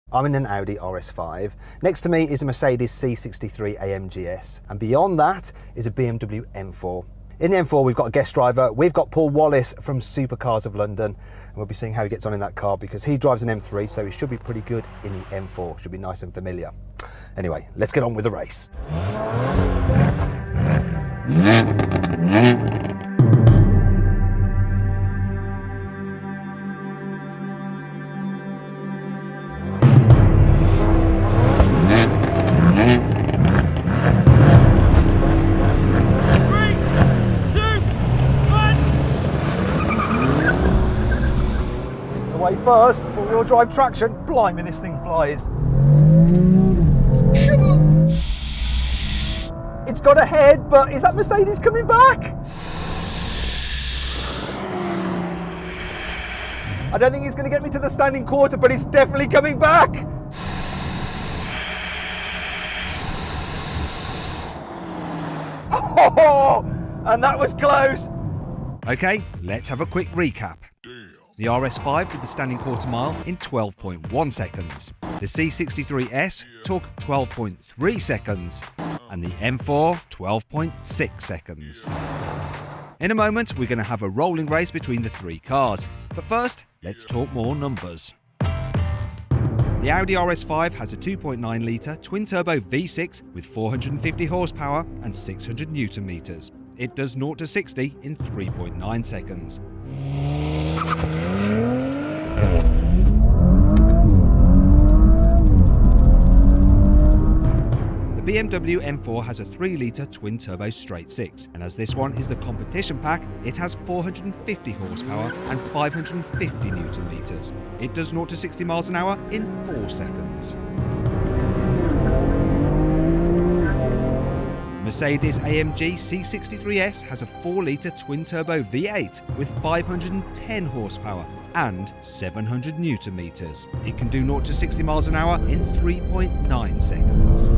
I'm in an Audi RS5. Next to me is a Mercedes C63 S, and beyond that is a BMW M4. In the M4 we've got a guest driver. We've got Paul Wallace from Supercars of London, and we'll be seeing how he gets on in that car because he drives an M3, so he should be pretty good in the M4. Should be nice and familiar. Anyway, let's get on with the race. First, four-wheel drive traction. Blimey, this thing flies. It's got a head, but is that Mercedes coming back? I don't think he's going to get me to the standing quarter, but it's definitely coming back. Oh, and that was close. Okay, let's have a quick recap. The RS5 did the standing quarter mile in 12.1 seconds. The C63S took 12.3 seconds. And the M4, 12.6 seconds. In a moment, we're going to have a rolling race between the three cars. But first, let's talk more numbers. The Audi RS5 has a 2.9 litre twin-turbo V6 with 450 horsepower and 600 Newton meters. It does 0 to 60 in 3.9 seconds. The BMW M4 has a 3-litre twin-turbo straight-six, and as this one is the competition pack, it has 450 horsepower and 550 Newton meters. It does 0 to 60 miles an hour in 4 seconds. Mercedes-AMG C63S has a 4-litre twin-turbo V8 with 510 horsepower and 700 Newton meters. It can do 0 to 60 miles an hour in 3.9 seconds.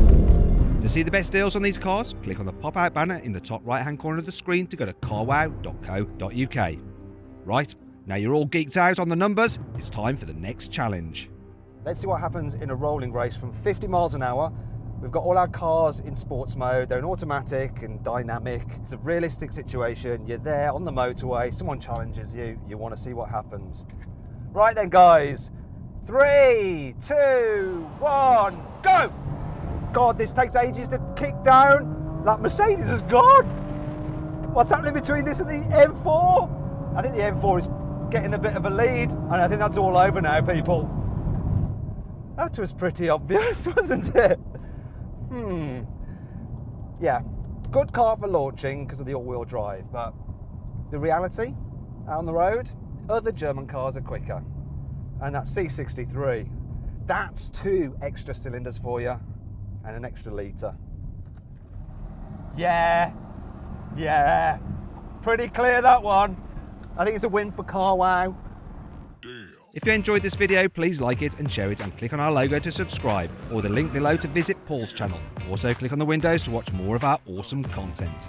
To see the best deals on these cars, click on the pop-out banner in the top right-hand corner of the screen to go to carwow.co.uk. Right, now you're all geeked out on the numbers, it's time for the next challenge. Let's see what happens in a rolling race from 50 miles an hour. We've got all our cars in sports mode, they're in automatic and dynamic. It's a realistic situation, you're there on the motorway, someone challenges you, you want to see what happens. Right then guys, 3, 2, 1, go! God, this takes ages to kick down. That Mercedes is gone. What's happening between this and the M4? I think the M4 is getting a bit of a lead, and I think that's all over now, people. That was pretty obvious, wasn't it? Yeah, good car for launching because of the all-wheel drive, but the reality, out on the road, other German cars are quicker. And that C63, that's 2 extra cylinders for you and an extra litre. Yeah, pretty clear that one. I think it's a win for carwow. If you enjoyed this video, please like it and share it and click on our logo to subscribe, or the link below to visit Paul's channel. Also click on the windows to watch more of our awesome content.